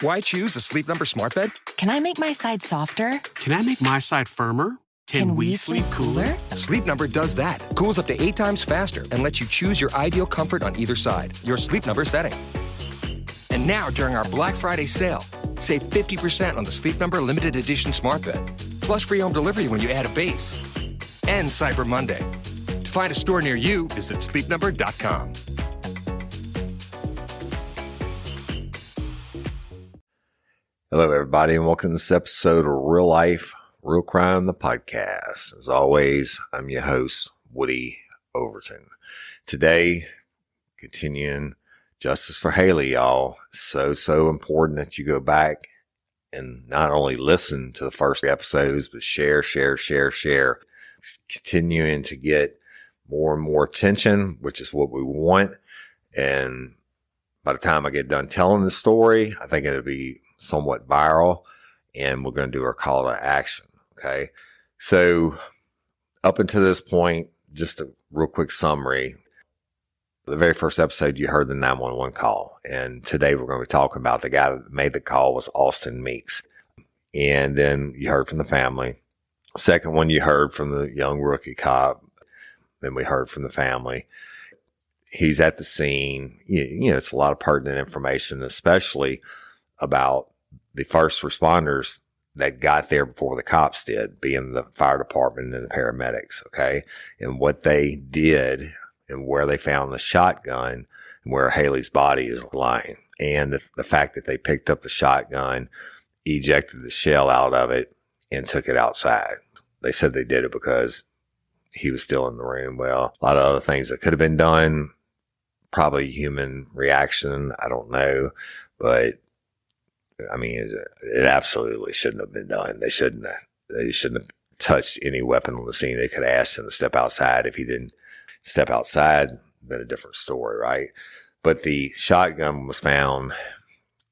Why choose a Sleep Number smart bed? Can I make my side softer? Can I make my side firmer? Can we sleep cooler? Sleep Number does that. Cools up to 8 times faster and lets you choose your ideal comfort on either side. Your Sleep Number setting. And now, during our Black Friday sale, save 50% on the Sleep Number limited edition smart bed. Plus free home delivery when you add a base. And Cyber Monday. To find a store near you, visit sleepnumber.com. Hello, everybody, and welcome to this episode of Real Life, Real Crime, the podcast. As always, I'm your host, Woody Overton. Today, continuing Justice for Hailey, y'all. So important that you go back and not only listen to the first episodes, but share. Continuing to get more and more attention, which is what we want. And by the time I get done telling the story, I think it'll be somewhat viral, and we're going to do our call to action. Okay. So up until this point, just a real quick summary. The very first episode, you heard the 911 call. And today we're going to be talking about the guy that made the call was Austin Meeks. And then you heard from the family. Second one, you heard from the young rookie cop. Then we heard from the family. He's at the scene. You know, it's a lot of pertinent information, especially about the first responders that got there before the cops did, being the fire department and the paramedics, okay? And what they did and where they found the shotgun and where Hailey's body is lying. And the fact that they picked up the shotgun, ejected the shell out of it, and took it outside. They said they did it because he was still in the room. Well, a lot of other things that could have been done, probably human reaction, I don't know, but I mean, it absolutely shouldn't have been done. They shouldn't have touched any weapon on the scene. They could have asked him to step outside. If he didn't step outside, been a different story, right? But the shotgun was found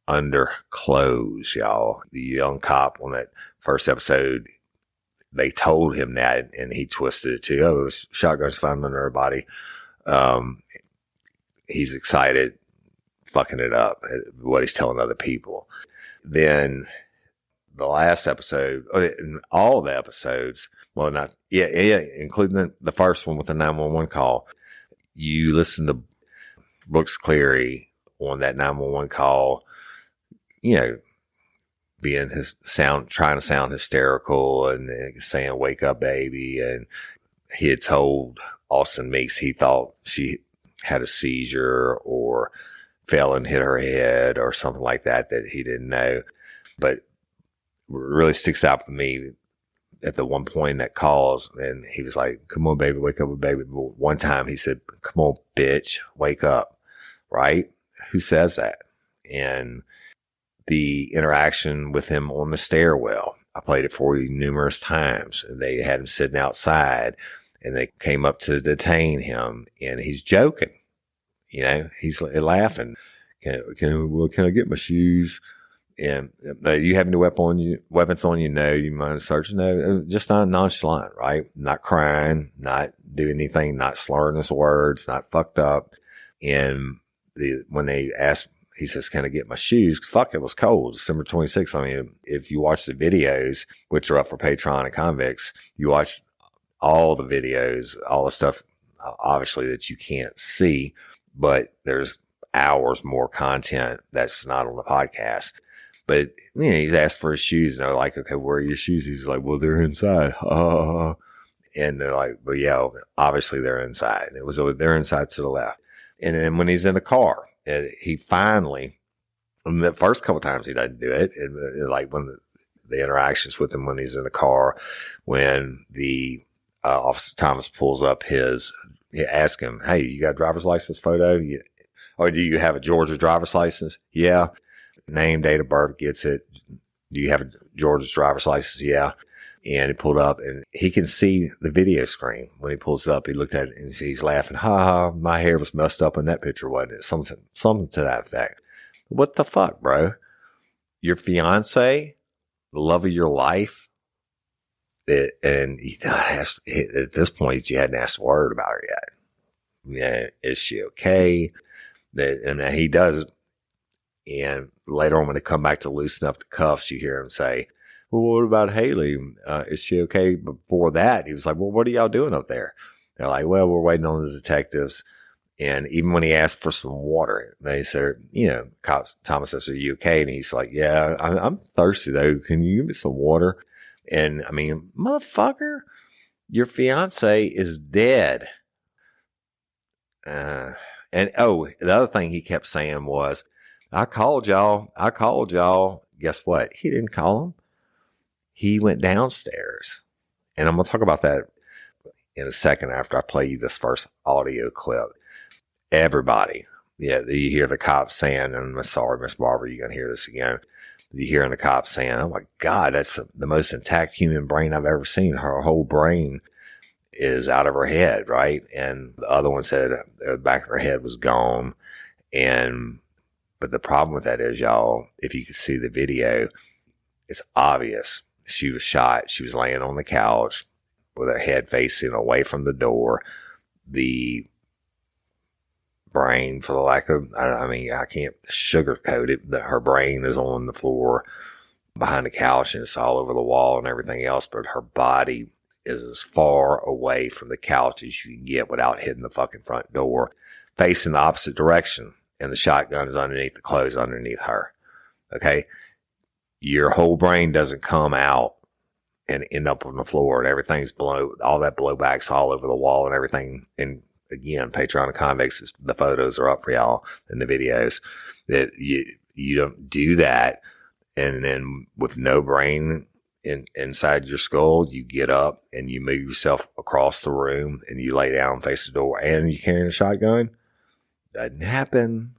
under clothes, y'all. The young cop on that first episode, they told him that, and he twisted it too. Oh, shotgun's found under her body. He's excited, fucking it up, what he's telling other people. Then the last episode, all the episodes, well, not, including the first one with the 911 call, you listen to Brooks Cleary on that 911 call, you know, being trying to sound hysterical and saying, "Wake up, baby." And he had told Austin Meeks he thought she had a seizure or fell and hit her head or something like that he didn't know. But what really sticks out for me at the one point in that calls, and he was like, "Come on, baby, wake up, baby." One time he said, "Come on, bitch, wake up." Right? Who says that? And the interaction with him on the stairwell, I played it for you numerous times. They had him sitting outside and they came up to detain him, and he's joking. You know, he's laughing. Can I get my shoes? And you have any weapons on you? No. You mind searching? No. Just not nonchalant, right? Not crying, not doing anything, not slurring his words, not fucked up. And when they asked, he says, "Can I get my shoes?" Fuck, it was cold. December 26th. I mean, if you watch the videos, which are up for Patreon and Convicts, you watch all the videos, all the stuff, obviously, that you can't see. But there's hours more content that's not on the podcast. But, you know, he's asked for his shoes, and they're like, "Okay, where are your shoes?" He's like, "Well, they're inside." And they're like, "Well, yeah, obviously they're inside." They're inside to the left. And then when he's in the car, he finally, the first couple times he doesn't do it, and like when the interactions with him when he's in the car, when the Officer Thomas pulls up he asks him, "Hey, you got a driver's license photo? Or do you have a Georgia driver's license?" "Yeah." Name, date of birth, gets it. "Do you have a Georgia driver's license?" "Yeah." And he pulled up, and he can see the video screen. When he pulls up, he looked at it and he's laughing. "Ha ha, my hair was messed up in that picture, wasn't it?" Something to that effect. What the fuck, bro? Your fiance, the love of your life, and at this point, you hadn't asked a word about her yet. Yeah, is she okay? And he does And later on, when they come back to loosen up the cuffs, you hear him say, well, what about Hailey? Is she okay? Before that, he was like, well, what are y'all doing up there? They're like, well, we're waiting on the detectives. And even when he asked for some water, they said, Thomas says, are you okay? And he's like, yeah, I'm thirsty though. Can you give me some water? And I mean, motherfucker, your fiance is dead. The other thing he kept saying was, I called y'all. Guess what? He didn't call him. He went downstairs. And I'm going to talk about that in a second after I play you this first audio clip. Everybody. Yeah, you hear the cops saying, and I'm sorry, Miss Barber, you're going to hear this again. You hear the cops saying, oh my God, that's the most intact human brain I've ever seen. Her whole brain is out of her head, right? And the other one said the back of her head was gone. But the problem with that is, y'all, if you could see the video, it's obvious. She was shot. She was laying on the couch with her head facing away from the door. The brain, for the lack of, I can't sugarcoat it, that her brain is on the floor behind the couch and it's all over the wall and everything else, but her body is as far away from the couch as you can get without hitting the fucking front door, facing the opposite direction, and the shotgun is underneath the clothes underneath her. Okay? Your whole brain doesn't come out and end up on the floor and everything's all that blowback's all over the wall and everything. And again, Patreon and Convicts, the photos are up for y'all in the videos, that you don't do that. And then with no brain inside your skull, you get up and you move yourself across the room and you lay down, face the door, and you're carrying a shotgun. Doesn't happen.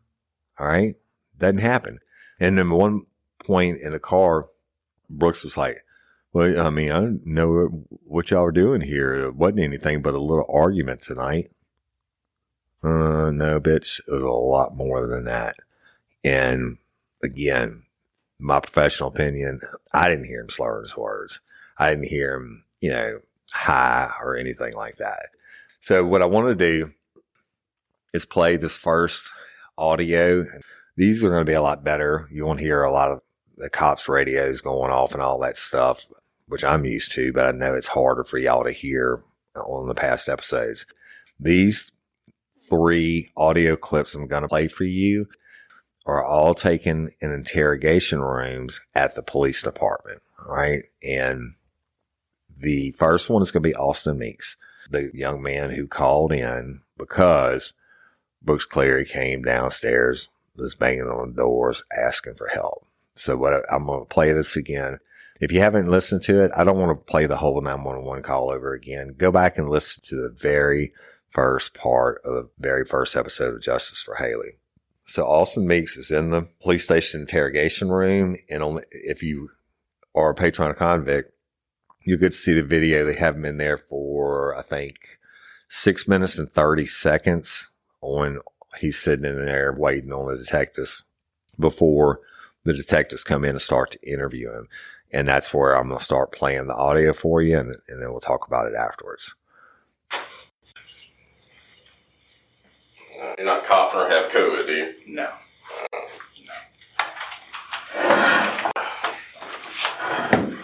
All right? Doesn't happen. And then one point in the car, Brooks was like, well, I mean, I don't know what y'all were doing here. It wasn't anything but a little argument tonight. No, bitch, it was a lot more than that. And again, my professional opinion, I didn't hear him slurring his words. I didn't hear him, high or anything like that. So what I want to do is play this first audio. These are going to be a lot better. You won't hear a lot of the cops' radios going off and all that stuff, which I'm used to, but I know it's harder for y'all to hear on the past episodes. These 3 audio clips I'm going to play for you are all taken in interrogation rooms at the police department. All right. And the first one is going to be Austin Meeks, the young man who called in because Brooks Cleary came downstairs, was banging on the doors, asking for help. So I'm going to play this again. If you haven't listened to it, I don't want to play the whole 911 call over again. Go back and listen to the very first part of the very first episode of Justice for Hailey. So Austin Meeks is in the police station interrogation room, and if you are a Patreon convict, you get to see the video. They have him in there for, I think, 6 minutes and 30 seconds he's sitting in there waiting on the detectives before the detectives come in and start to interview him. And that's where I'm going to start playing the audio for you, and then we'll talk about it afterwards. You're not coughing or have COVID, do you? No.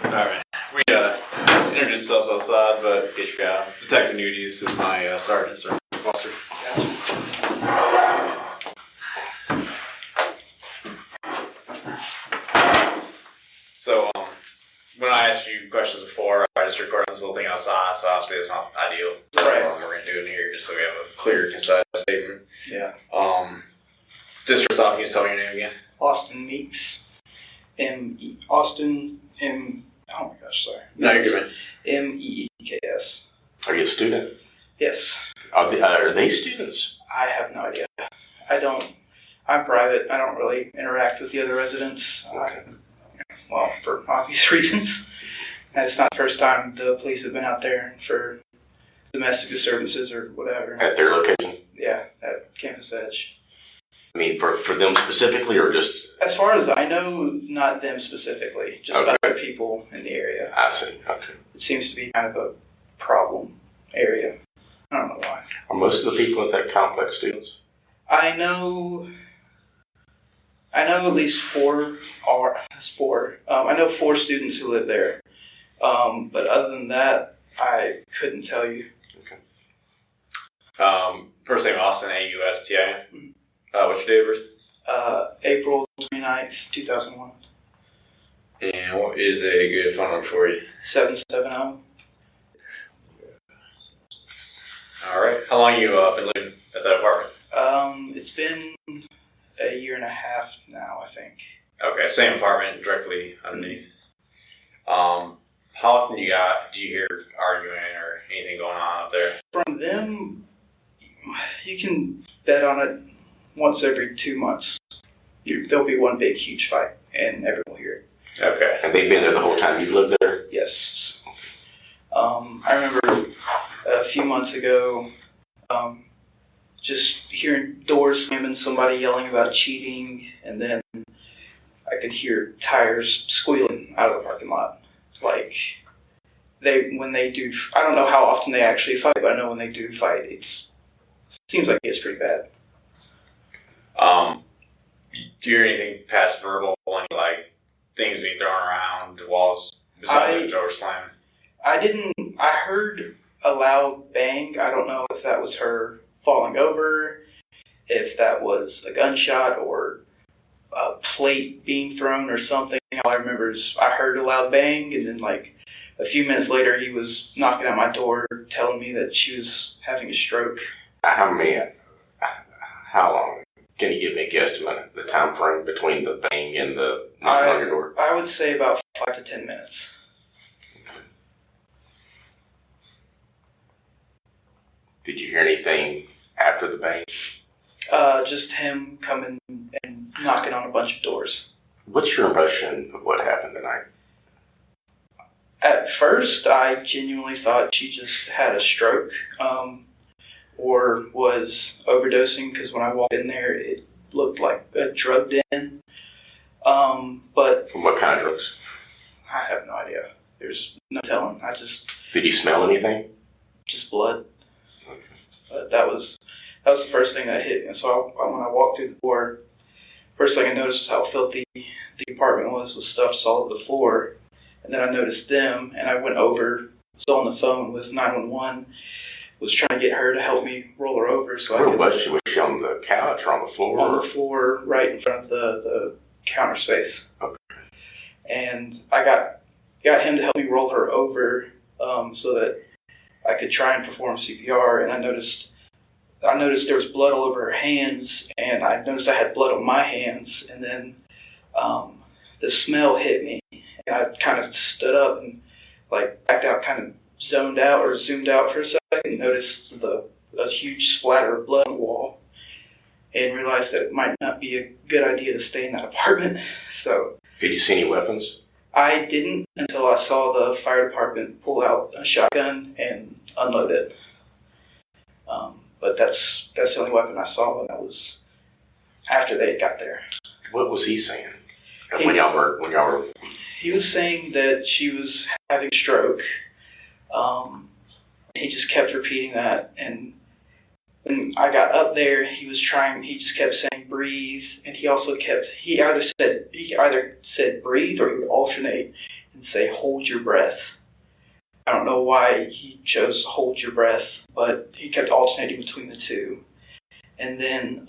Alright. We introduced ourselves outside, but Detective Nudes is my sergeant, sir. Officer. So, when I asked you questions before, I just recorded this little thing outside, so obviously it's not ideal. Right. What we're going to do in here, just so we have a clear, concise statement. Yeah. Just first off, can you tell me your name again? Austin Meeks. Oh my gosh, sorry. No, you're good, man. Meeks. Are you a student? Yes. Are they students? I have no idea. I'm private. I don't really interact with the other residents. Okay. Well, for obvious reasons. And it's not the first time the police have been out there for domestic disturbances or whatever. At their location? Yeah, at Campus Edge. I mean, for them specifically, or just... As far as I know, not them specifically, just other people in the area. I see, okay. It seems to be kind of a problem area. I don't know why. Are most of the people at that complex students? I know I know at least four. I know 4 students who live there. But other than that, I couldn't tell you. Okay. First name Austin, A-U-S-T-I-N. What's your date of birth? April 29th, 2001. And what is a good phone number for you? 770. All right. How long you been living at that apartment? It's been a year and a half now, I think. Okay, same apartment, directly underneath. How often do you hear arguing or anything going on up there? From them, you can bet on it once every 2 months. There'll be one big, huge fight, and everyone will hear it. Okay. And they've been there the whole time you've lived there? Yes. I remember a few months ago, just hearing doors slamming, somebody yelling about cheating, and then I could hear tires squealing out of the parking lot. Like, when they do, I don't know how often they actually fight, but I know when they do fight, it seems like it's pretty bad. Do you hear anything past verbal, any, like, things being thrown around, the walls, besides the door slamming? I heard a loud bang. I don't know if that was her falling over, if that was a gunshot or a plate being thrown or something. All I remember is I heard a loud bang, and then like a few minutes later he was knocking at my door telling me that she was having a stroke. How long? Can you give me a guesstimate, the time frame between the bang and the knocking on your door? I would say about 5 to 10 minutes. Did you hear anything after the bang? Just him coming and knocking on a bunch of doors. What's your impression of what happened tonight? At first, I genuinely thought she just had a stroke, or was overdosing, because when I walked in there, it looked like a drug den. But From what kind of drugs? I have no idea. There's no telling. Did you smell anything? Just blood. But that was the first thing that hit me. So when I walked through the door, first thing I noticed was how filthy the apartment was with stuff all over the floor. And then I noticed them, and I went over, was on the phone with 911, was trying to get her to help me roll her over. Where was she? Was she on the couch or on the floor? On the floor, right in front of the counter space. Okay. And I got him to help me roll her over so that I could try and perform CPR, and I noticed there was blood all over her hands, and I noticed I had blood on my hands, and then the smell hit me, and I kind of stood up and like backed out, kind of zoned out or zoomed out for a second, and noticed a huge splatter of blood on the wall, and realized that it might not be a good idea to stay in that apartment. So did you see any weapons? I didn't until I saw the fire department pull out a shotgun and unload it. But that's the only weapon I saw, and that was after they got there. What was he saying? When y'all were... He was saying that she was having a stroke. He just kept repeating that, and when I got up there, he just kept saying breathe, and he either said breathe, or he would alternate and say hold your breath. I don't know why he chose hold your breath, but he kept alternating between the two. And then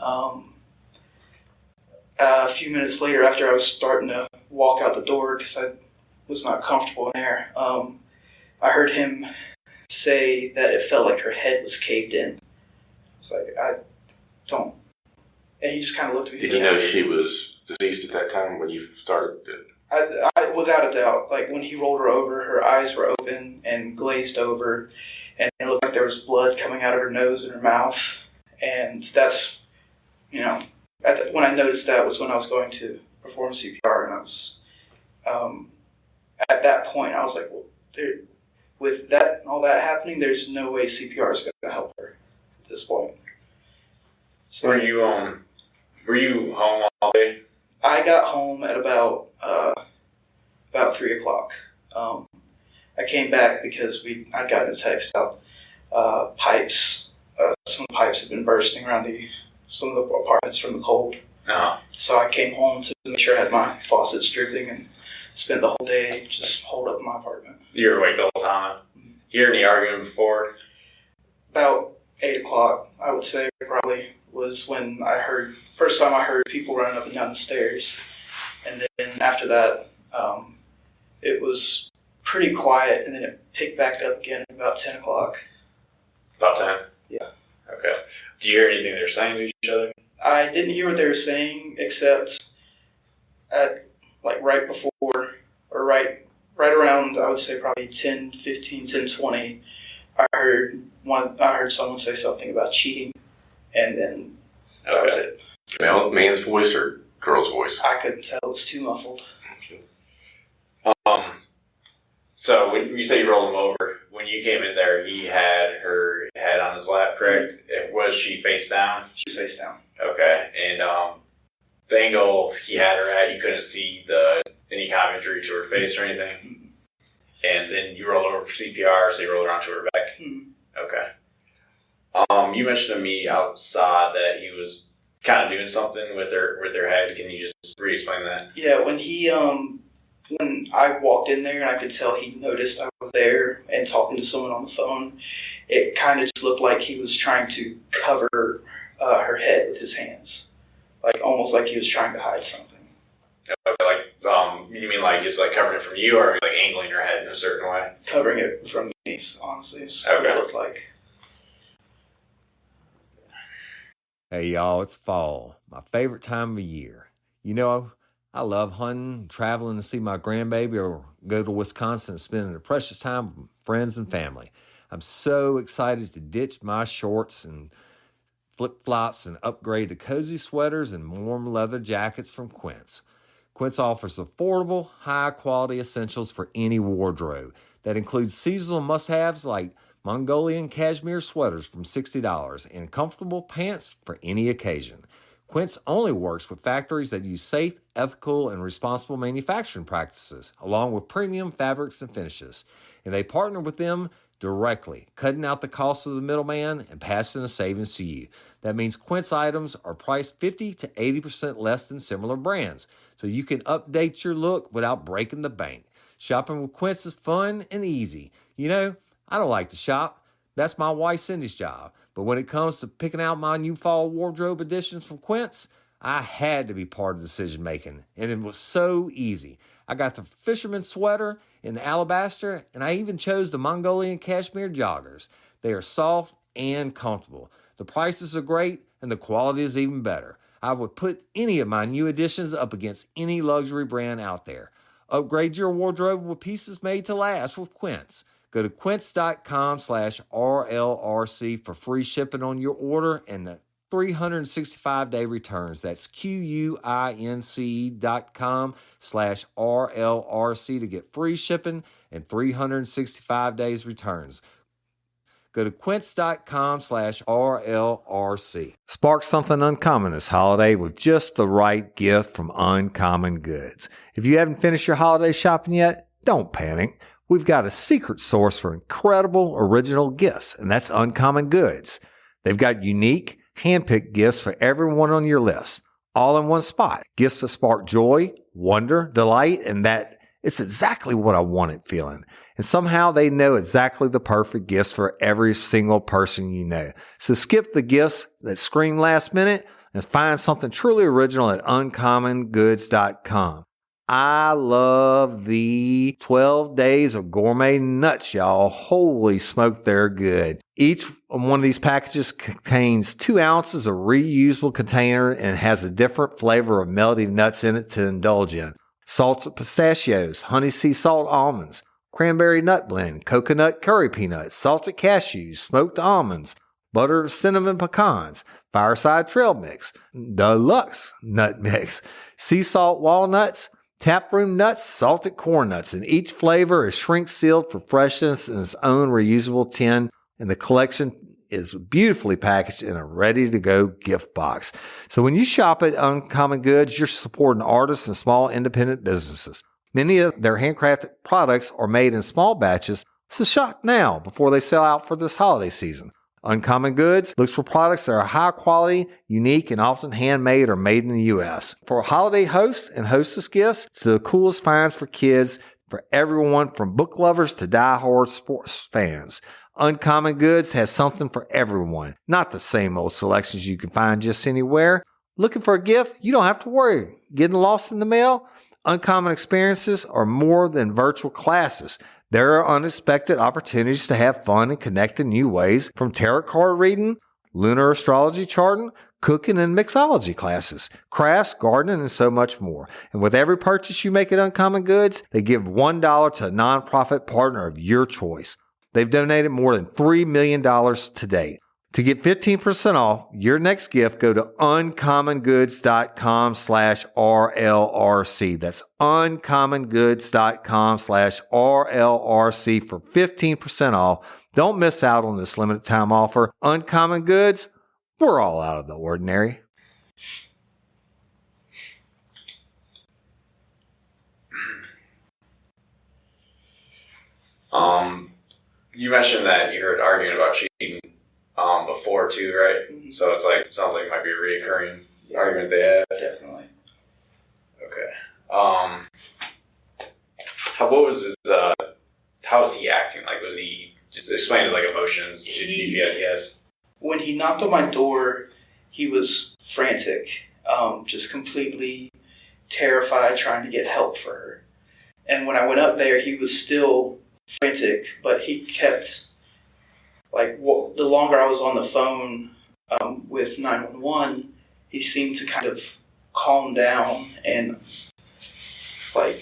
a few minutes later, after I was starting to walk out the door because I was not comfortable in there, I heard him say that it felt like her head was caved in. It's like, I don't. And he just kind of looked at me. Did you know she was deceased at that time when you started? I without a doubt. Like when he rolled her over, her eyes were open and glazed over, and it looked like there was blood coming out of her nose and her mouth. And that's, when I noticed that was when I was going to perform CPR, and I was, at that point, I was like, well, with that all that happening, there's no way CPR is going to help her at this point. So were you home all day? I got home at about 3 o'clock. I came back because I'd gotten a text about pipes. Some pipes had been bursting around some of the apartments from the cold. Uh-huh. So I came home to make sure I had my faucets dripping and spent the whole day just holed up in my apartment. You were awake the whole time? You heard any arguing before? About 8 o'clock, I would say, probably, was when first time I heard people running up and down the stairs. And then after that, it was pretty quiet, and then it picked back up again at about 10 o'clock. About 10? Yeah. Okay. Do you hear anything they were saying to each other? I didn't hear what they were saying, except at, right before, or right around, I would say probably 10:15, 10:20, I heard someone say something about cheating, and then that was it. Man's voice or girl's voice? I couldn't tell, it was too muffled. So when you say you rolled him over, when you came in there, he had her head on his lap, correct? Was she face down? She was face down. Okay, and the angle he had her at, you couldn't see any kind of injury to her face or anything? Mm-hmm. And then you rolled over for CPR, so you rolled her onto her back? Mm-hmm. Okay. You mentioned to me outside that he was kind of doing something with her head. Can you just re-explain that? Yeah, when I walked in there and I could tell he noticed I was there and talking to someone on the phone, it kind of just looked like he was trying to cover her head with his hands. Almost like he was trying to hide something. Okay, you mean just covering it from you, or angling her head in a certain way? Covering it from me, honestly, is what it looked like. Hey y'all, it's fall, my favorite time of year. I love hunting, traveling to see my grandbaby, or go to Wisconsin and spending a precious time with friends and family. I'm so excited to ditch my shorts and flip-flops and upgrade to cozy sweaters and warm leather jackets from Quince. Quince offers affordable, high-quality essentials for any wardrobe that includes seasonal must-haves like Mongolian cashmere sweaters from $60 and comfortable pants for any occasion. Quince only works with factories that use safe, ethical, and responsible manufacturing practices, along with premium fabrics and finishes. And they partner with them directly, cutting out the cost of the middleman and passing the savings to you. That means Quince items are priced 50 to 80% less than similar brands, so you can update your look without breaking the bank. Shopping with Quince is fun and easy. I don't like to shop. That's my wife Cindy's job. But when it comes to picking out my new fall wardrobe additions from Quince, I had to be part of the decision making, and it was so easy. I got the fisherman sweater in alabaster, and I even chose the Mongolian cashmere joggers. They are soft and comfortable. The prices are great, and the quality is even better. I would put any of my new additions up against any luxury brand out there. Upgrade your wardrobe with pieces made to last with Quince. Go to quince.com/RLRC for free shipping on your order and the 365-day returns. That's QUINCE.com/RLRC to get free shipping and 365 days returns. Go to quince.com/RLRC. Spark something uncommon this holiday with just the right gift from Uncommon Goods. If you haven't finished your holiday shopping yet, don't panic. We've got a secret source for incredible original gifts, and that's Uncommon Goods. They've got unique, hand-picked gifts for everyone on your list, all in one spot. Gifts that spark joy, wonder, delight, and that it's exactly what I wanted feeling. And somehow they know exactly the perfect gifts for every single person you know. So skip the gifts that scream last minute and find something truly original at uncommongoods.com. I love the 12 days of gourmet nuts, y'all. Holy smoke, they're good. Each one of these packages contains 2 ounces of reusable container and has a different flavor of melty nuts in it to indulge in. Salted pistachios, honey sea salt almonds, cranberry nut blend, coconut curry peanuts, salted cashews, smoked almonds, butter cinnamon pecans, fireside trail mix, deluxe nut mix, sea salt walnuts, taproom nuts, salted corn nuts, and each flavor is shrink sealed for freshness in its own reusable tin, and the collection is beautifully packaged in a ready-to-go gift box. So when you shop at Uncommon Goods, you're supporting artists and small independent businesses. Many of their handcrafted products are made in small batches, so shop now before they sell out for this holiday season. Uncommon Goods looks for products that are high quality, unique, and often handmade or made in the U.S. For holiday hosts and hostess gifts to the coolest finds for kids, for everyone from book lovers to die-hard sports fans. Uncommon Goods has something for everyone, not the same old selections you can find just anywhere. Looking for a gift? You don't have to worry. Getting lost in the mail? Uncommon Experiences are more than virtual classes. There are unexpected opportunities to have fun and connect in new ways, from tarot card reading, lunar astrology charting, cooking and mixology classes, crafts, gardening, and so much more. And with every purchase you make at Uncommon Goods, they give $1 to a nonprofit partner of your choice. They've donated more than $3 million to date. To get 15% off your next gift, go to uncommongoods.com/RLRC. That's uncommongoods.com/RLRC for 15% off. Don't miss out on this limited time offer. Uncommon Goods, we're all out of the ordinary. You mentioned that you heard arguing about cheating before too, right? Mm-hmm. So it's like, sounds like it might be a recurring argument they had. Definitely. Okay. What was his, how was he acting? Like, was he, just explain his, like, emotions? Yes. When he knocked on my door, he was frantic, just completely terrified, trying to get help for her. And when I went up there, he was still frantic, but he kept, like, the longer I was on the phone with 911, he seemed to kind of calm down, and, like,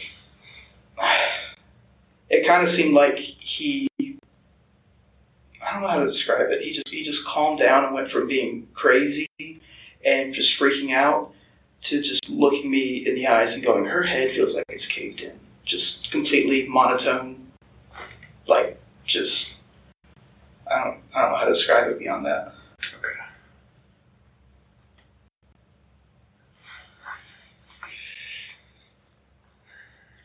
it kind of seemed like he, I don't know how to describe it. He just calmed down and went from being crazy and just freaking out to just looking me in the eyes and going, her head feels like it's caved in. Just completely monotone, like, just, I don't know how to describe it beyond that. Okay.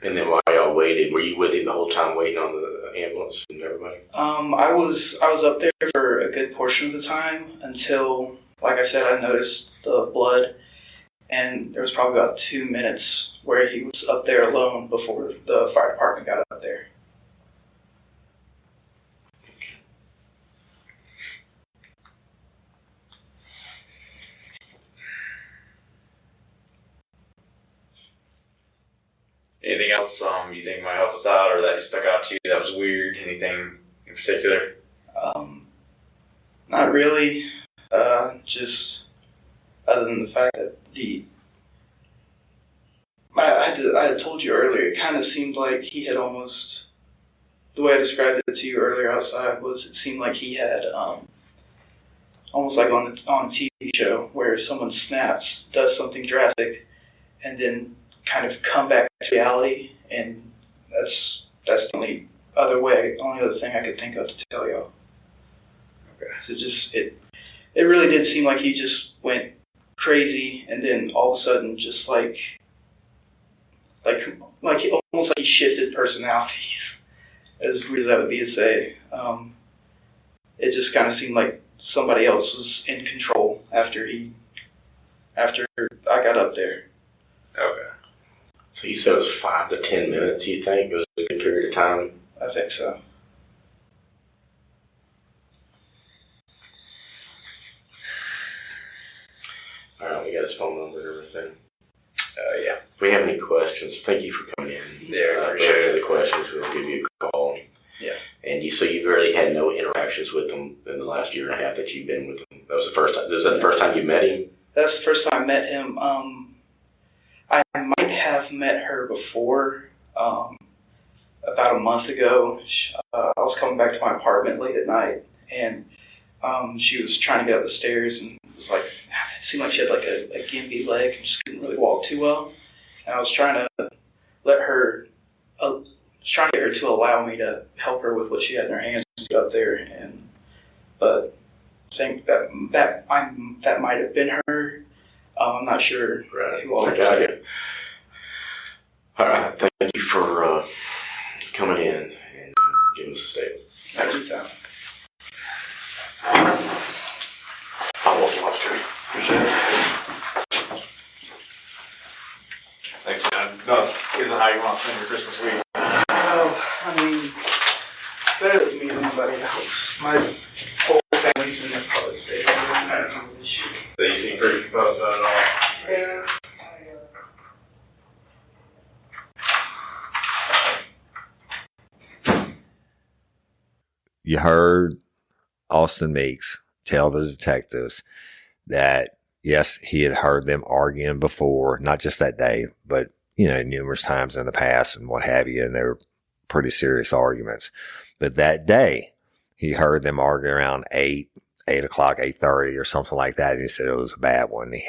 And then while y'all waited, were you with him the whole time waiting on the ambulance and everybody? I was up there for a good portion of the time until, like I said, I noticed the blood, and there was probably about 2 minutes where he was up there alone before the fire department got up there. Anything else you think might help us out, or that stuck out to you that was weird? Anything in particular? Not really. Just other than the fact that I had told you earlier, it kind of seemed like he had almost, the way I described it to you earlier outside was, it seemed like he had almost like on a TV show where someone snaps, does something drastic, and then kind of come back to reality, and that's the only other thing I could think of to tell y'all. Okay. So it really did seem like he just went crazy, and then all of a sudden just like almost like he shifted personalities, as weird as that would be to say. It just kind of seemed like somebody else was in control after I got up there. Okay. So you said it was 5 to 10 minutes, you think? It was a good period of time? I think so. All right, we got his phone number and everything. Yeah. If we have any questions, thank you for coming in. Yeah, I if we have any other questions, we'll give you a call. Yeah. And you really had no interactions with him in the last year and a half that you've been with him? That was the first time. Is that the first time you met him? That's the first time I met him. I might have met her before, about a month ago. I was coming back to my apartment late at night, and she was trying to get up the stairs, and it was like, it seemed like she had like a gimpy leg and just couldn't really walk too well. And I was trying to get her to allow me to help her with what she had in her hands to get up there, but I think that might have been her. I'm not sure who all got it. All right, thank you for coming in and giving us a statement. Thank you, Tom. this week? Well, I mean, better than me than anybody else. My whole family's in their college days. I don't know this shit. So you seem pretty composed on it all. Yeah. You heard Austin Meeks tell the detectives that, yes, he had heard them arguing before, not just that day, but, numerous times in the past and what have you, and they were pretty serious arguments. But that day, he heard them arguing around 8 o'clock, 8:30 or something like that, and he said it was a bad one. He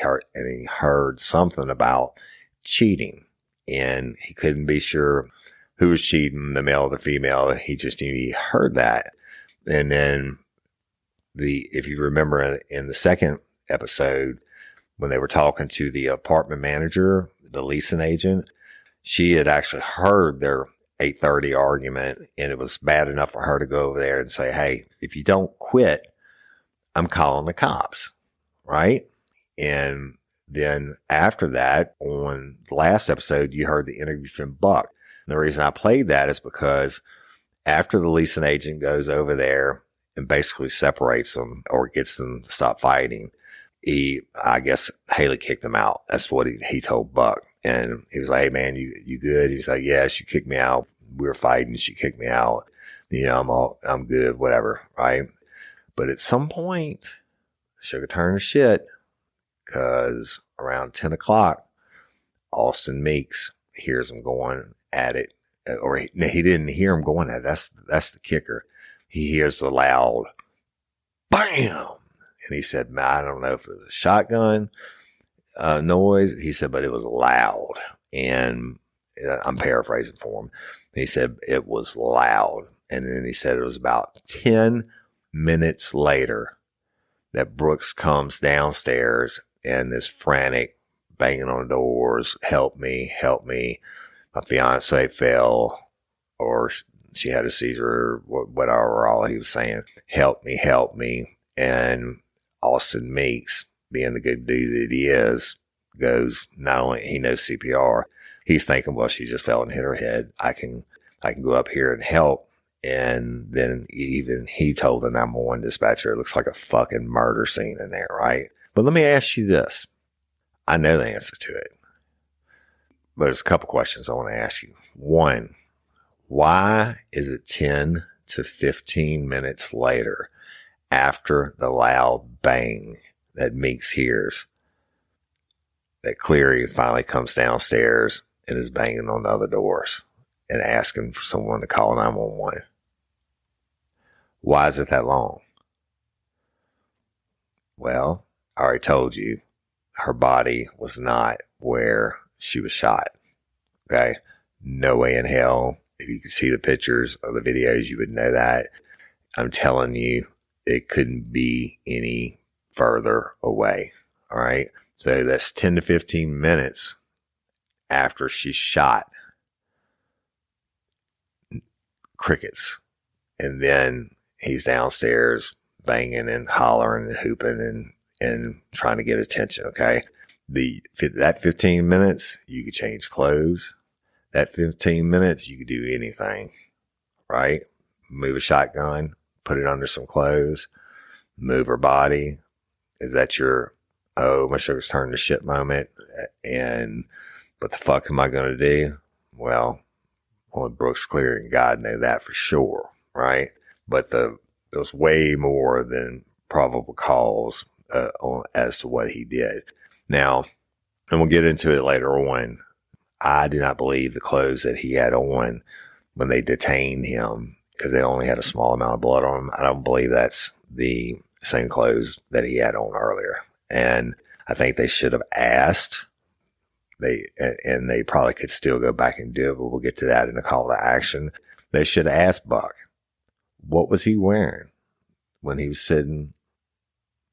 heard something about cheating, and he couldn't be sure who was cheating, the male or the female. He just knew he heard that. And then if you remember in the second episode, when they were talking to the apartment manager, the leasing agent, she had actually heard their 8:30 argument, and it was bad enough for her to go over there and say, hey, if you don't quit, I'm calling the cops. Right. And then after that, on the last episode, you heard the interview from Buck. And the reason I played that is because after the leasing agent goes over there and basically separates them or gets them to stop fighting, I guess Hailey kicked him out. That's what he told Buck. And he was like, hey man, you good? He's like, yeah, she kicked me out. We were fighting. She kicked me out. I'm good, whatever. Right. But at some point, sugar turned to shit, because around 10 o'clock, Austin Meeks hears him going at it. Or he didn't hear him going at it. That's the kicker. He hears the loud bam. And he said, man, I don't know if it was a shotgun noise. He said, but it was loud. And I'm paraphrasing for him. He said it was loud. And then he said it was about 10 minutes later that Brooks comes downstairs and is frantic, banging on the doors. Help me, help me. My fiance fell, or she had a seizure, whatever all he was saying. Help me, help me. And Austin Meeks, being the good dude that he is, goes, not only he knows CPR, he's thinking, well, she just fell and hit her head. I can go up here and help. And then even he told the 911 dispatcher, it looks like a fucking murder scene in there, right? But let me ask you this. I know the answer to it, but there's a couple questions I want to ask you. One, why is it 10 to 15 minutes later after the loud bang that Meeks hears that Cleary finally comes downstairs and is banging on the other doors and asking for someone to call 911? Why is it that long? Well, I already told you her body was not where she was shot. Okay. No way in hell. If you could see the pictures or the videos, you would know that. I'm telling you, it couldn't be any further away. All right. So that's 10 to 15 minutes after she's shot. Crickets. And then he's downstairs banging and hollering and hooping and trying to get attention. Okay. That 15 minutes, you could change clothes. That 15 minutes, you could do anything, right? Move a shotgun, put it under some clothes, move her body. Is that your, oh, my sugar's turned to shit moment? And what the fuck am I going to do? Well, only Brooks, Cleary, and God know that for sure, right? But there was way more than probable cause as to what he did. Now, and we'll get into it later on, I do not believe the clothes that he had on when they detained him, because they only had a small amount of blood on him. I don't believe that's the same clothes that he had on earlier. And I think they should have asked. And they probably could still go back and do it, but we'll get to that in the call to action. They should have asked Buck, what was he wearing when he was sitting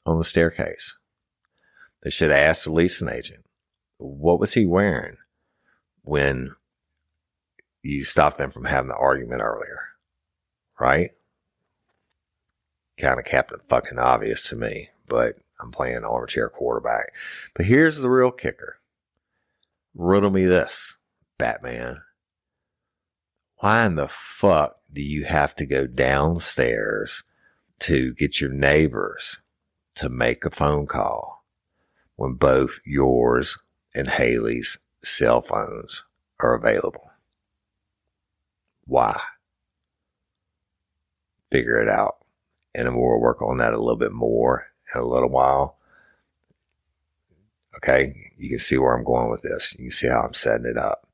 on the staircase? They should have asked the leasing agent, what was he wearing when you stopped them from having the argument earlier? Right? Kind of Captain fucking obvious to me, but I'm playing armchair quarterback. But here's the real kicker. Riddle me this, Batman. why in the fuck do you have to go downstairs to get your neighbors to make a phone call when both yours and Hailey's cell phones are available? Why? Figure it out. And then we'll work on that a little bit more in a little while. Okay, you can see where I'm going with this. You can see how I'm setting it up.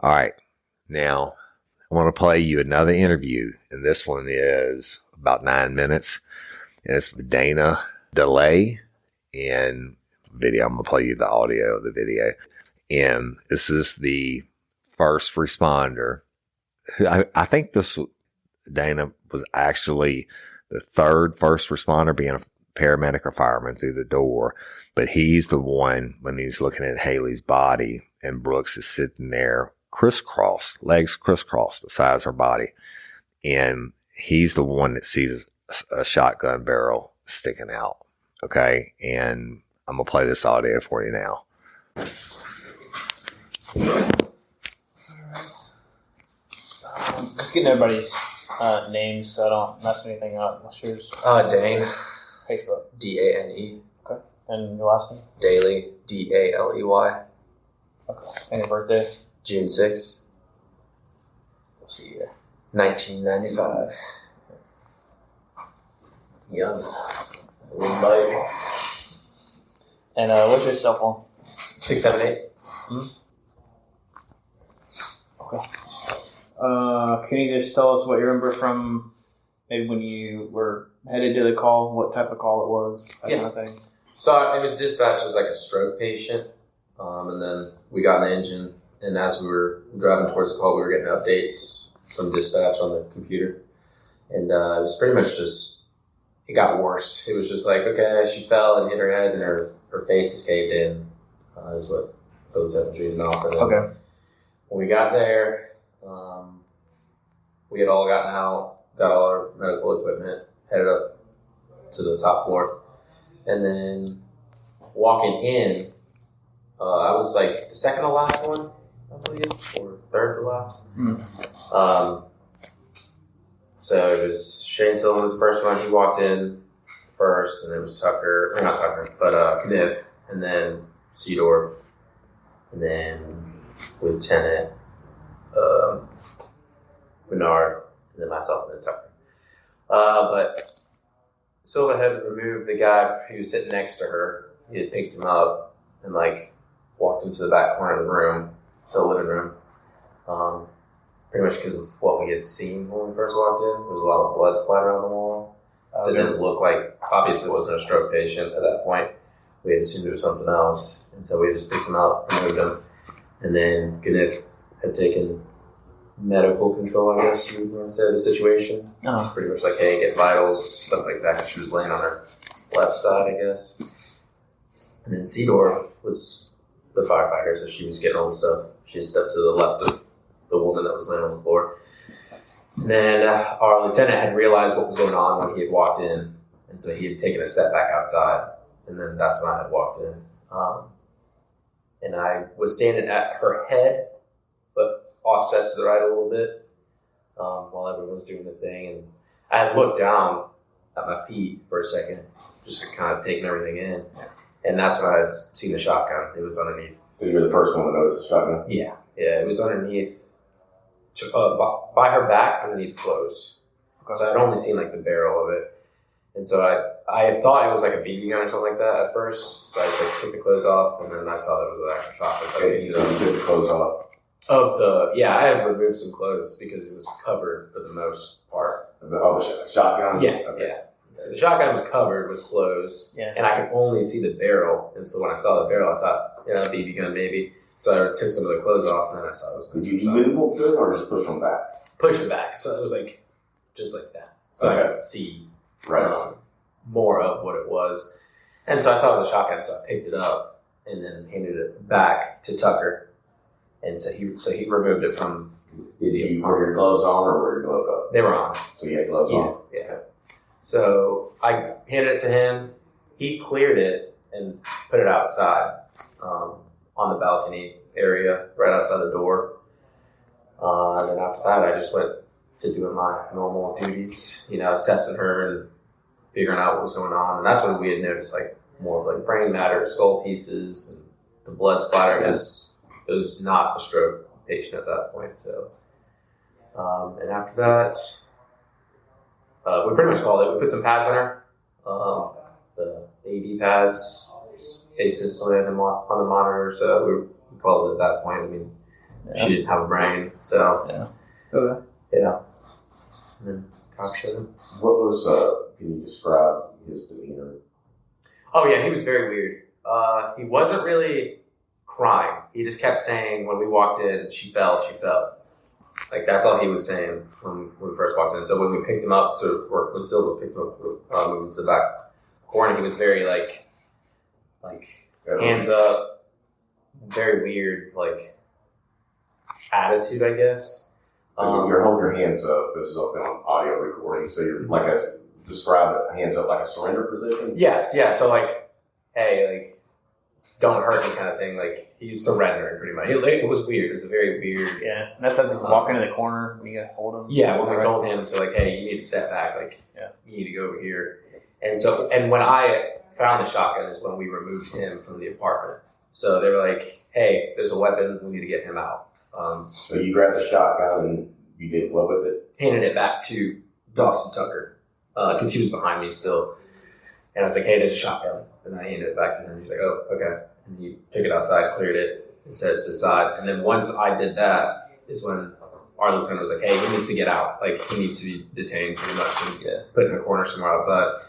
All right, now I want to play you another interview, and this one is about 9 minutes, and it's with Dana Delay and video. I'm going to play you the audio of the video, and this is the first responder. I think Dana was actually the third first responder, being a paramedic or fireman through the door, but he's the one when he's looking at Hailey's body and Brooks is sitting there legs crisscrossed beside her body. And he's the one that sees a shotgun barrel sticking out. Okay. And I'm going to play this audio for you now. Just getting everybody's names so I don't mess anything up. What's yours? Dane. Facebook. Dane. Okay. And your last name? Daly. Daley. Okay. And your birthday? June 6th. Let's see here. 1995. Young. Little boy. And what's your cell phone? 678. Okay. Can you just tell us what you remember from maybe when you were headed to the call, what type of call it was, that kind of thing? So I was dispatched as like a stroke patient, and then we got in the engine, and as we were driving towards the call, we were getting updates from dispatch on the computer, and it was pretty much just, it got worse. It was just like, okay, she fell and hit her head, and her face is caved in, is what those was reading off. And then when we got there, we had all gotten out, got all our medical equipment, headed up to the top floor. And then walking in, I was like the second to last one, I believe, or third to last. So it was Shane Silva was the first one. He walked in first, and it was Tucker, or not Tucker, but Kniff, and then Seedorf, and then Lieutenant Bernard, and then myself, and then Tucker. But Silva had removed the guy who was sitting next to her. He had picked him up and like walked him to the back corner of the room, to the living room. Pretty much because of what we had seen when we first walked in. There was a lot of blood splattered on the wall. So it didn't look like, obviously it wasn't a stroke patient at that point. We had assumed it was something else. And so we just picked him up, removed him. And then Kniff had taken medical control, I guess you would want to say, of the situation. Pretty much like, hey, get vitals, stuff like that, because she was laying on her left side, I guess. And then Seedorf was the firefighter, so she was getting all the stuff. She stepped to the left of the woman that was laying on the floor. And then our lieutenant had realized what was going on when he had walked in, and so he had taken a step back outside, and then that's when I had walked in. And I was standing at her head, but offset to the right a little bit, while everyone was doing the thing. And I had looked down at my feet for a second, just kind of taking everything in. And that's when I had seen the shotgun. It was underneath. So you were the first one to notice the shotgun? Yeah. It was underneath, by her back, underneath clothes. Okay. So I'd only seen like the barrel of it. And so I thought it was like a BB gun or something like that at first. So I just like took the clothes off, and then I saw that it was an actual shotgun. So you took the clothes off? I had removed some clothes because it was covered for the most part. The shotgun? Yeah, okay. Yeah. So the shotgun was covered with clothes, and I could only see the barrel. And so when I saw the barrel, I thought, BB gun maybe. So I took some of the clothes off, and then I saw it was. Did you move them or just push them back? Push them back. So it was like, just like that. So I could see more of what it was. And so I saw it was a shotgun, so I picked it up and then handed it back to Tucker. And so he removed it from. Did you wear your gloves on or were your gloves up? They were on. So you had gloves on? Yeah. Okay. So I handed it to him. He cleared it and put it outside on the balcony area, right outside the door. And then after that, I just went to doing my normal duties, assessing her and figuring out what was going on. And that's when we had noticed like more of like brain matter, skull pieces, and the blood splatter. It was not a stroke patient at that point. So, and after that, we pretty much called it. We put some pads on her, the AD pads, asystole on the monitor. So we called it at that point. I mean, she didn't have a brain. So, Okay. Yeah. And then cop showed him. What was, can you describe his demeanor? Oh, yeah, he was very weird. He wasn't really crying. He just kept saying when we walked in, she fell. Like, that's all he was saying when we first walked in. So when we picked him up or when Silva picked him up to move him to the back corner, he was very, like hands up, very weird, like, attitude, I guess. So you're holding your hands up. This is up on audio recording. So you're describe it, hands up like a surrender position? Yes, yeah. So like, hey, like, don't hurt me kind of thing. Like, he's surrendering pretty much. It was weird. It was a very weird. Yeah, and that's as he's walking to the corner when you guys told him. Yeah, when we told him to like, hey, you need to step back. Like, you need to go over here. And when I found the shotgun is when we removed him from the apartment. So they were like, hey, there's a weapon. We need to get him out. So you grabbed the shotgun and you did what with it? Handed it back to Dawson Tucker because he was behind me still. And I was like, hey, there's a shotgun. And I handed it back to him. He's like, oh, okay. And he took it outside, cleared it, and set it to the side. And then once I did that is when our lieutenant was like, hey, he needs to get out. Like, he needs to be detained pretty much and put in a corner somewhere outside.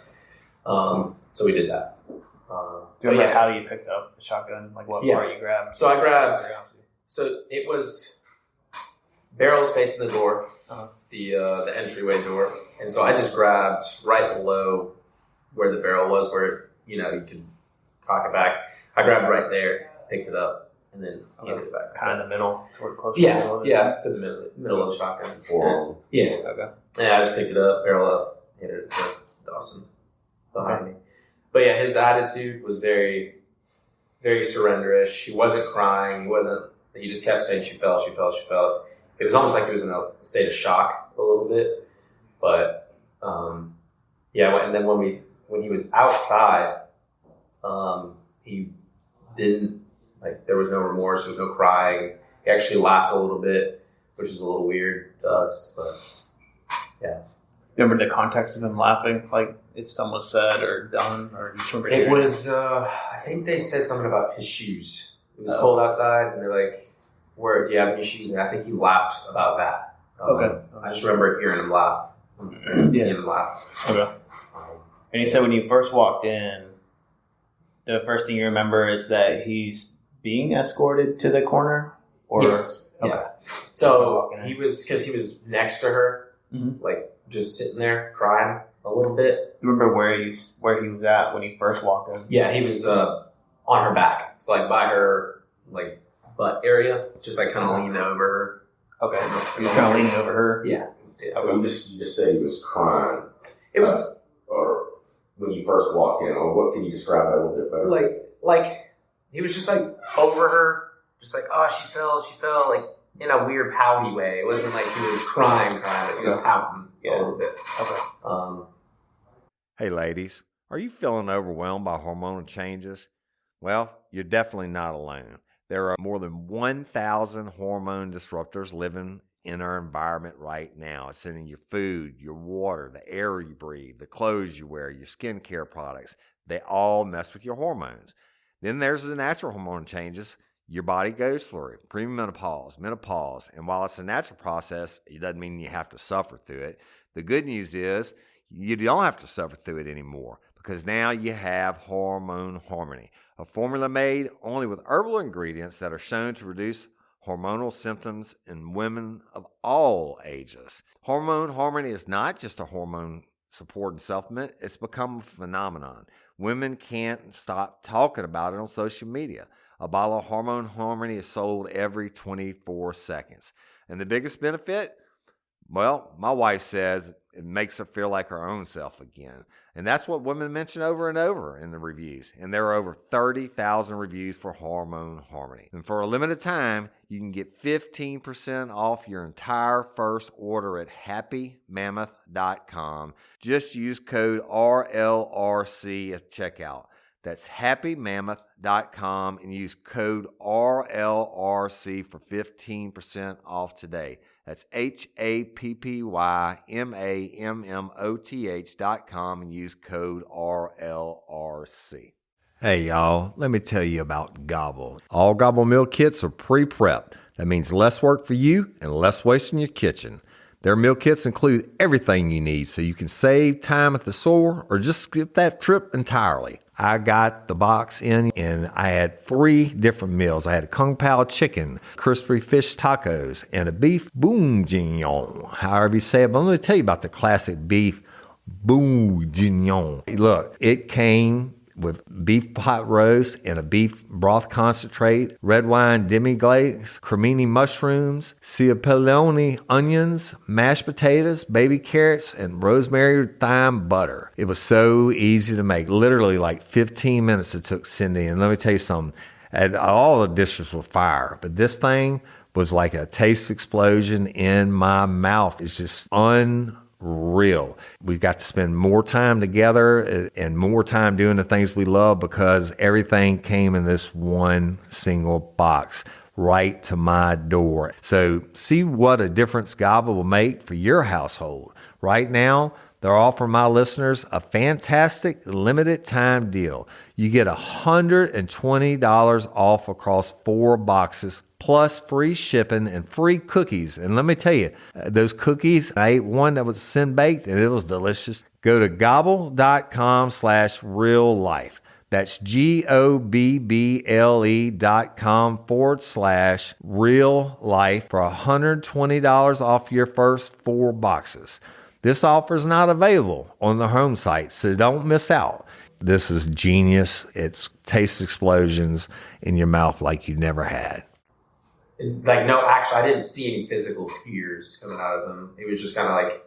So we did that. Do you remember how you picked up the shotgun? Like, what part you grabbed? So I grabbed... So it was barrels facing the door, the entryway door. And so I just grabbed right below where the barrel was, where, you could cock it back. I grabbed right there, picked it up, and then handed it back. Kind of the middle, toward close to the middle? Yeah, it's in the middle of the shotgun. Yeah. Okay. Yeah, I just picked it up, barrel up, handed it to Dawson behind me. But yeah, his attitude was very, very surrenderish. He wasn't crying. He just kept saying she fell. It was almost like he was in a state of shock a little bit. But, and then when he was outside, he didn't, there was no remorse, there was no crying. He actually laughed a little bit, which is a little weird to us, but yeah. Remember the context of him laughing? Like, if something was said or done, or you just remember it was, I think they said something about his shoes. It was cold outside, and they're like, "Where do you have any shoes?" And I think he laughed about that. Okay. I just remember hearing him laugh, seeing him laugh. Okay. And you said when you first walked in, the first thing you remember is that he's being escorted to the corner? Or? Yes. Okay. Yeah. So he was next to her, like just sitting there crying a little bit. You remember where he was at when he first walked in? Yeah, he was on her back. So like by her like butt area, just like kind of leaning over her. Okay. He was kind of leaning over her? Yeah. So you just said he was crying. It was... or when you first walked in, or what can you describe that a little bit better? Like he was just like over her, just like, oh, she fell, like in a weird pouty way. It wasn't like he was crying, but he was pouting a little bit. Okay. Hey, ladies, are you feeling overwhelmed by hormonal changes? Well, you're definitely not alone. There are more than 1,000 hormone disruptors living in our environment right now. It's in your food, your water, the air you breathe, the clothes you wear, your skincare products. They all mess with your hormones. Then there's the natural hormone changes your body goes through, premenopause, menopause. And while it's a natural process, it doesn't mean you have to suffer through it. The good news is you don't have to suffer through it anymore, because now you have Hormone Harmony, a formula made only with herbal ingredients that are shown to reduce hormonal symptoms in women of all ages. Hormone Harmony is not just a hormone support and supplement. It's become a phenomenon. Women can't stop talking about it on social media. A bottle of Hormone Harmony is sold every 24 seconds. And the biggest benefit? Well, my wife says it makes her feel like her own self again. And that's what women mention over and over in the reviews. And there are over 30,000 reviews for Hormone Harmony. And for a limited time, you can get 15% off your entire first order at happymammoth.com. Just use code RLRC at checkout. That's happymammoth.com and use code RLRC for 15% off today. That's happymammoth.com and use code RLRC. Hey y'all, let me tell you about Gobble. All Gobble meal kits are pre-prepped. That means less work for you and less waste in your kitchen. Their meal kits include everything you need so you can save time at the store or just skip that trip entirely. I got the box in and I had 3 different meals. I had a Kung Pao chicken, crispy fish tacos, and a beef bourguignon, however you say it. But let me tell you about the classic beef bourguignon. Look, it came with beef pot roast and a beef broth concentrate, red wine demi-glaze, cremini mushrooms, cipollone onions, mashed potatoes, baby carrots, and rosemary thyme butter. It was so easy to make. Literally like 15 minutes it took Cindy. And let me tell you something, all the dishes were fire, but this thing was like a taste explosion in my mouth. It's just unreal. We've got to spend more time together and more time doing the things we love because everything came in this one single box right to my door. So see what a difference Gobble will make for your household. Right now, they're offering my listeners a fantastic limited time deal. You get $120 off across 4 boxes plus free shipping and free cookies. And let me tell you, those cookies, I ate one that was sin baked and it was delicious. Go to gobble.com/real life. That's GOBBLE.com/real life for $120 off your first 4 boxes. This offer is not available on the home site, so don't miss out. This is genius. It's taste explosions in your mouth like you never had. Like, no, actually, I didn't see any physical tears coming out of him. He was just kind of like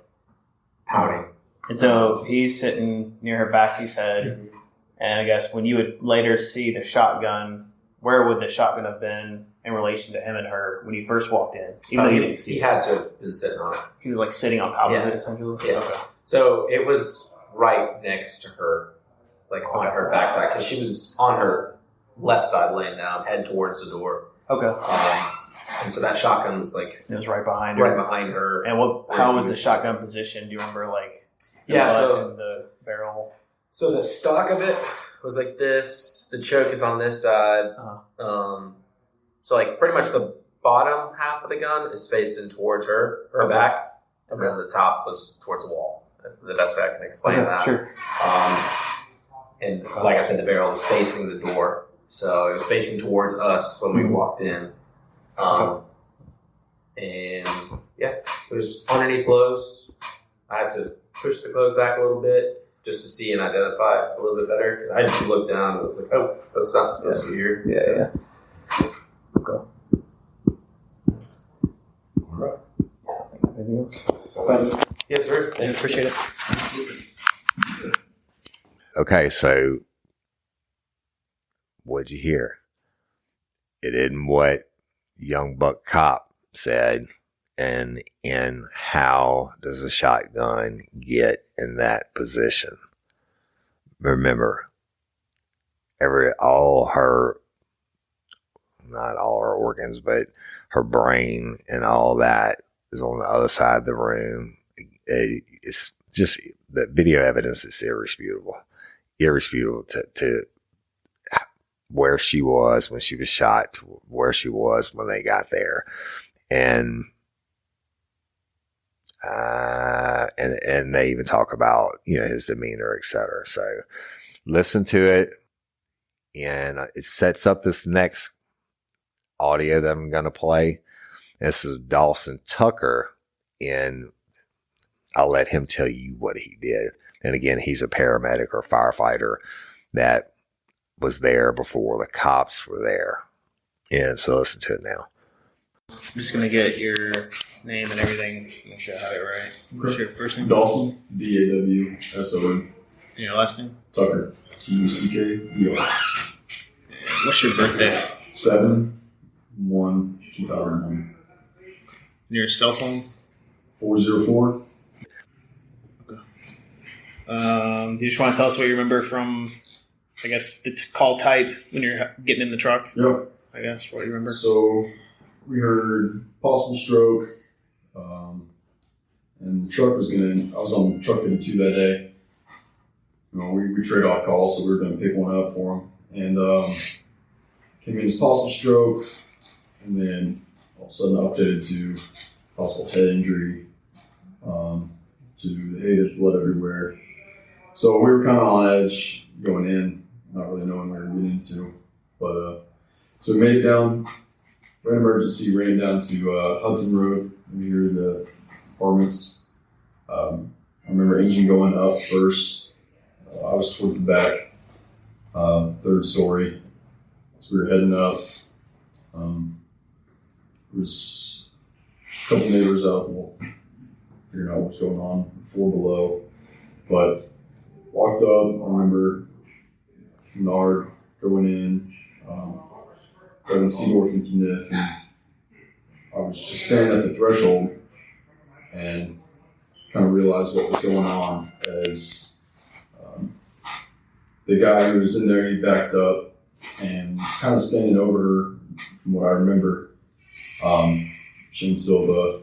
pouting. And so he's sitting near her back, he said, and I guess when you would later see the shotgun, where would the shotgun have been in relation to him and her when you first walked in? Even though you didn't see he it. had to have been sitting on it. He was like sitting on top of it, essentially? Yeah. Okay. So it was right next to her, like on her backside, because she was on her left side laying down, head towards the door. Okay. And so that shotgun was like... It was right behind her. Right behind her. And how was the shotgun positioned? Do you remember, like, the butt and the barrel? So the stock of it was like this. The choke is on this side. So like pretty much the bottom half of the gun is facing towards her back, and then the top was towards the wall. The best way I can explain that. Sure. And like I said, the barrel was facing the door, so it was facing towards us when we walked in. And yeah, it was underneath clothes. I had to push the clothes back a little bit just to see and identify it a little bit better, because I just looked down and was like, oh, that's not supposed to be here. Yeah. Okay. All right. Anything else? Yes, sir. I appreciate it. Okay, so what'd you hear? It isn't what young buck cop said, and how does a shotgun get in that position? Remember, not all her organs, but her brain and all that is on the other side of the room. It's just, the video evidence is irrefutable to where she was when she was shot, to where she was when they got there. And they even talk about, his demeanor, etc. So listen to it, and it sets up this next audio that I'm going to play. This is Dawson Tucker, and I'll let him tell you what he did. And again, he's a paramedic or firefighter that was there before the cops were there. And so listen to it now. I'm just gonna get your name and everything. Make sure I have it right. What's your first name? Dawson, Dawson. And your last name? Tucker, Tucker. What's your birthday? 7/1/2001. And your cell phone? 404. Do you just want to tell us what you remember from, I guess, the call type when you're getting in the truck? Yep. I guess, what do you remember? So we heard possible stroke, and the truck was I was on truck 52 that day. You know, we trade off calls, so we were going to pick one up for him. And came in as possible stroke, and then all of a sudden updated to possible head injury, to, hey, there's blood everywhere. So we were kind of on edge going in, not really knowing what we were getting into. But so we made it down, ran emergency, ran down to Hudson Road, near the apartments. I remember engine going up first. I was towards the back, third story. So we were heading up. There was a couple neighbors out, figuring out what's going on, 4 below. But walked up, I remember Nard going in, grabbing Seedorf and Kniff, and I was just standing at the threshold and kind of realized what was going on as the guy who was in there, he backed up and was kind of standing over her, from what I remember. Shane Silva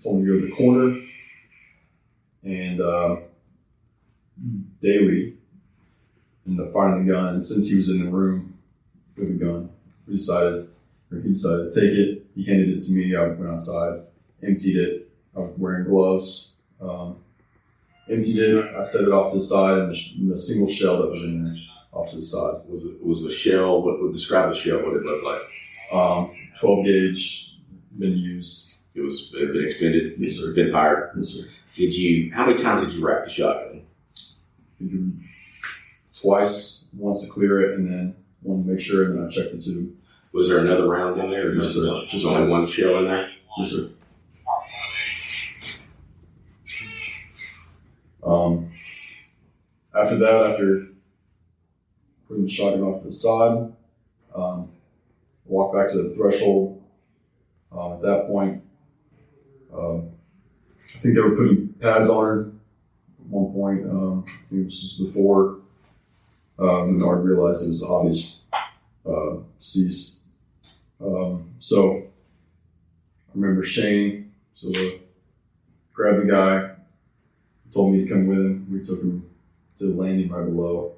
told me to go to the corner, and Daly ended up finding the gun. And since he was in the room with the gun, he decided to take it. He handed it to me. I went outside, emptied it. I was wearing gloves. Emptied it. I set it off to the side, and the single shell that was in there off to the side. Was the shell? What would describe the shell? What it looked like? 12 gauge, been used. It had been expended. Yes, sir. Been fired. Yes, sir. How many times did you rack the shotgun? Twice. Once to clear it, and then one to make sure, and then I checked the tube. Was there another round in there, or No, sir. just only one shell in there? Yes, sir. After that, after putting the shotgun off to the side, walked back to the threshold. At that point, I think they were putting pads on her at one point. I think it was just before Menard realized it was obvious cease. So I remember Shane grabbed the guy, told me to come with him. We took him to the landing right below,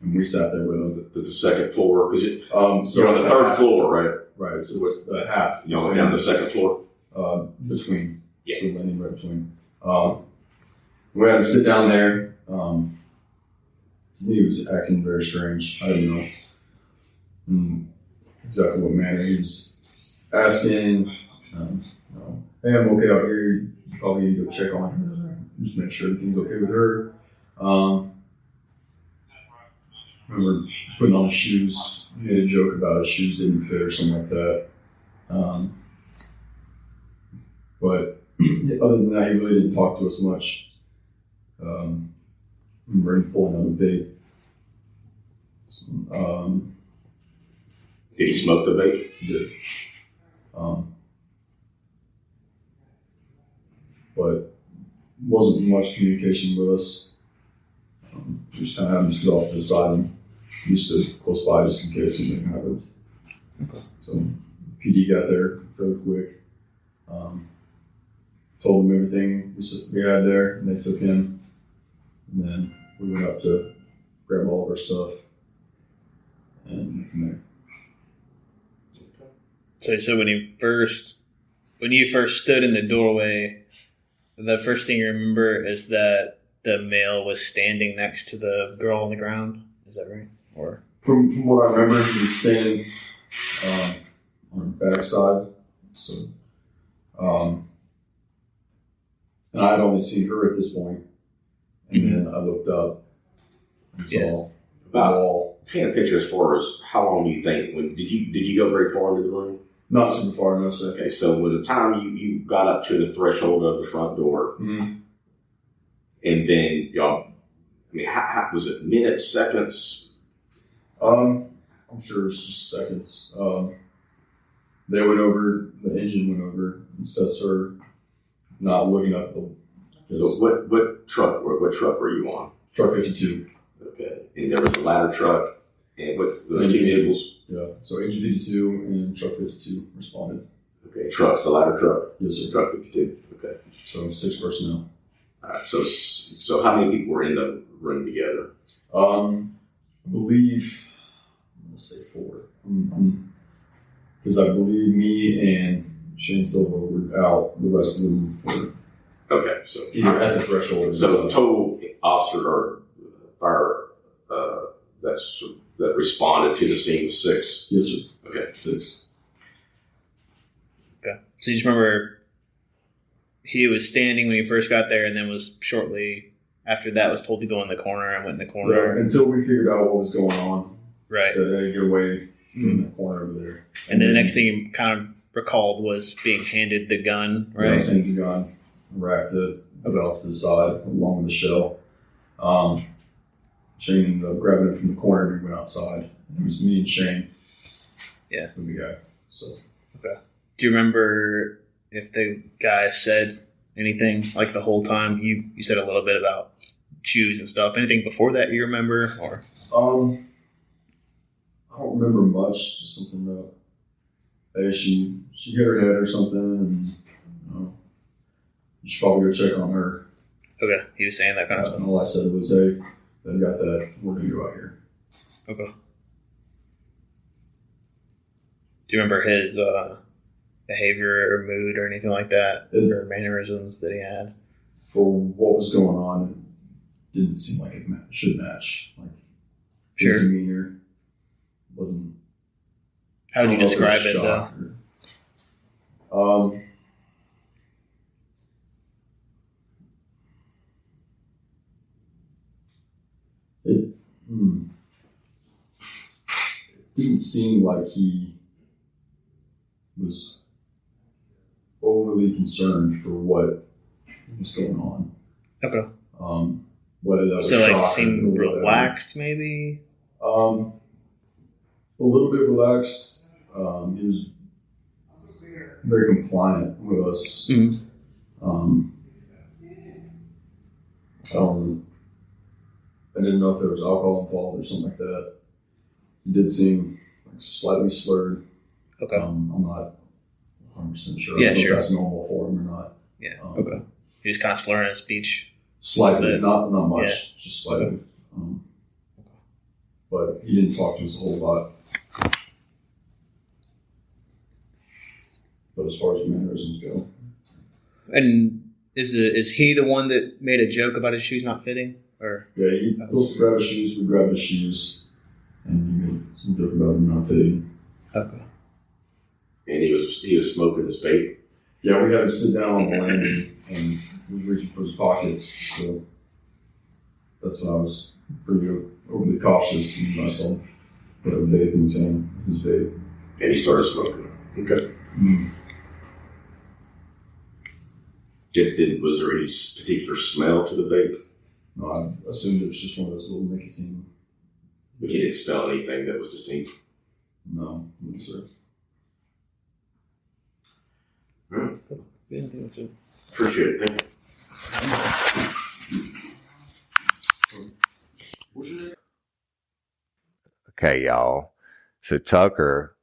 and we sat there with him. There's a second floor, because so you're on the third floor, right? Right. So what's half? You know, down the second floor. Between. Yeah. So landing right between. We had him sit down there. To me, he was acting very strange. I didn't know exactly what manner he was asking. Hey, I'm okay out here. You probably need to go check on her. Just make sure everything's okay with her. Remember putting on his shoes. He made a joke about his shoes didn't fit or something like that. But other than that, he really didn't talk to us much. Remember him pulling out a vape. Did he smoke the vape? He did. But wasn't much communication with us. Just kind of had him sit off to the side and he stood close by just in case something happened. Okay. So PD got there fairly quick. Told them everything we had there, and they took him. And then we went up to grab all of our stuff, and from there. So when you first stood in the doorway, the first thing you remember is that the male was standing next to the girl on the ground. Is that right? Or from what I remember, he was standing on the backside. So, and I had only seen her at this point, and then I looked up and saw the wall. Paint a picture as far as how long do you think? Did you go very far into the room? Not super far, no, sir. Okay, so by the time you got up to the threshold of the front door, Mm-hmm. and then y'all, I mean, how was it minutes, seconds? I'm sure it's just seconds. They went over, the engine went over, and says her not looking up the. So what truck were you on? Truck 52. Okay, and there was a ladder truck, and what those two vehicles? Yeah, so engine 52 and truck 52 responded. Okay, trucks, the ladder truck. Yes, sir. Truck 52. Okay, so 6 personnel. All right. So how many people were in the room together? I believe, let's say 4. Because I believe me and Shane Silva were out. The rest of them were so either at the threshold. So the total officer or fire that responded to the scene was 6. Yes, sir. Okay, 6. Okay. So you just remember he was standing when he first got there, and then was shortly after that was told to go in the corner and went in the corner. Right, until we figured out what was going on. Right. Said, hey, get away in the corner over there. And then the next thing he kind of recalled was being handed the gun, right? Yeah, I was handed the gun, racked it, put it off to the side along with the shell. Shane ended up grabbing it from the corner and we went outside. It was me and Shane. Yeah. With the guy. So. Okay. Do you remember if the guy said anything like the whole time? You said a little bit about shoes and stuff. Anything before that you remember, or? I don't remember much. Just something about, hey, she hit her head or something, and you should probably go check on her. Okay, he was saying that kind of stuff. And all I said was, hey, they got that. We're gonna go out here. Okay. Do you remember his behavior or mood or anything like that, or mannerisms that he had? For what was going on, it didn't seem like it should match. Like his demeanor wasn't. How would you describe it, though? It didn't seem like he was overly concerned for what was going on. Okay. Whether that was so, like, shock seemed or relaxed, maybe. A little bit relaxed. He was very compliant with us. Mm-hmm. I didn't know if there was alcohol involved or something like that. He did seem like slightly slurred. Okay. I'm not 100% sure. Yeah, I don't know sure. if that's normal for him or not. Yeah. Okay. He was kind of slurring his speech. Slightly, not much, Yeah. just slightly. But he didn't talk to us a whole lot. But as far as mannerisms go. And is he the one that made a joke about his shoes not fitting? Or yeah, he told us to grab his shoes. We grabbed his shoes, and he made some joke about them not fitting. Okay. And he was smoking his vape. Yeah, we had him sit down on the landing, and he was reaching for his pockets. So that's when I was pretty overly cautious, and I saw him put a vape in his hand, his vape. And he started smoking. Okay. Mm. Was there any particular smell to the vape? No, I assumed it was just one of those little nicotine. But you didn't smell anything that was distinct? No, sir. All right. Yeah, I think that's it. Appreciate it. Thank you. Okay, y'all. So Tucker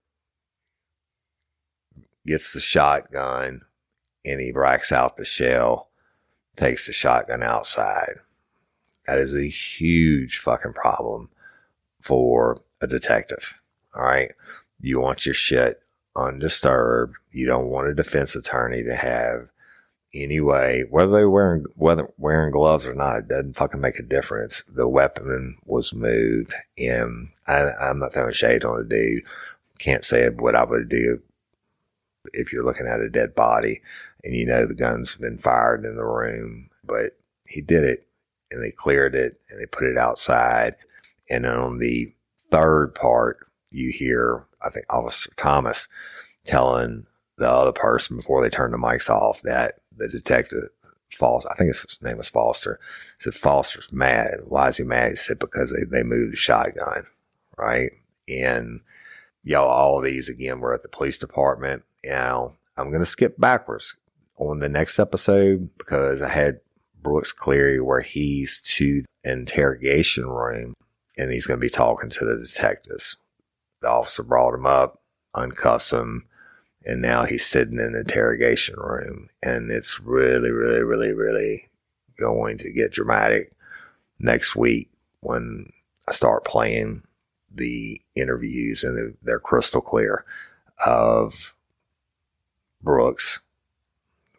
gets the shotgun and he racks out the shell, takes the shotgun outside. That is a huge fucking problem for a detective. All right. You want your shit undisturbed. You don't want a defense attorney to have any way, whether they're wearing gloves or not, it doesn't fucking make a difference. The weapon was moved, and I'm not throwing shade on a dude. Can't say what I would do if you're looking at a dead body and you know the gun's been fired in the room, but he did it, and they cleared it, and they put it outside. And on the third part, you hear, I think, Officer Thomas telling the other person before they turned the mics off that the detective, I think his name was Foster, said Foster's mad. Why is he mad? He said because they moved the shotgun, right? And all of these again were at the police department. Now I'm going to skip backwards on the next episode because I had Brooks Cleary where he's to the interrogation room and he's going to be talking to the detectives. The officer brought him up, uncuffed him, and now he's sitting in the interrogation room. And it's really, really, really, really going to get dramatic next week when I start playing the interviews, and they're crystal clear of Brooks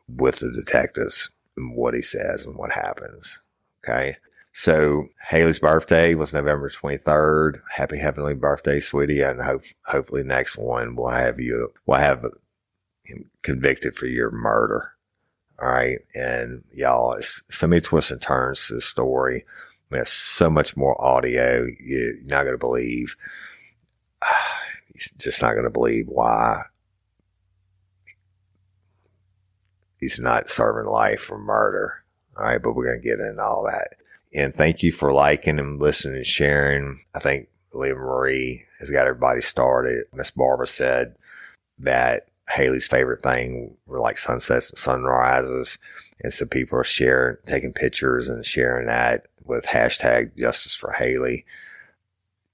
with the detectives and what he says and what happens. Okay. So Hailey's birthday was November 23rd. Happy heavenly birthday, sweetie. And hopefully next one we'll have him convicted for your murder. All right. And y'all, it's so many twists and turns to the story. We have so much more audio. You're not going to believe, you're just not going to believe why he's not serving life for murder. All right. But we're going to get into all that. And thank you for liking and listening and sharing. I think Leah Marie has got everybody started. Miss Barbara said that Hailey's favorite thing were like sunsets and sunrises. And so people are sharing, taking pictures and sharing that with hashtag Justice for Hailey.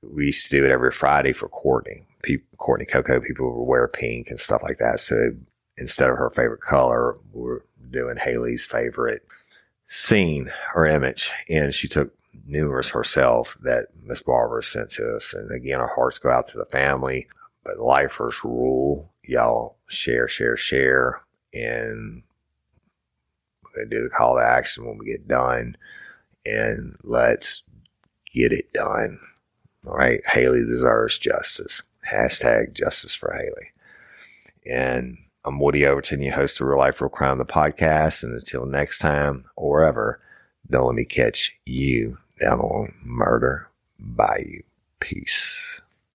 We used to do it every Friday for Courtney. Courtney Coco, people would wear pink and stuff like that. So instead of her favorite color, we're doing Hailey's favorite scene or image. And she took numerous herself that Miss Barbara sent to us. And again, our hearts go out to the family. But lifers rule. Y'all share. And we're going to do the call to action when we get done. And let's get it done. All right. Hailey deserves justice. Hashtag Justice for Hailey. And I'm Woody Overton, your host of Real Life, Real Crime, the podcast. And until next time or ever, don't let me catch you down on Murder Bayou. Peace.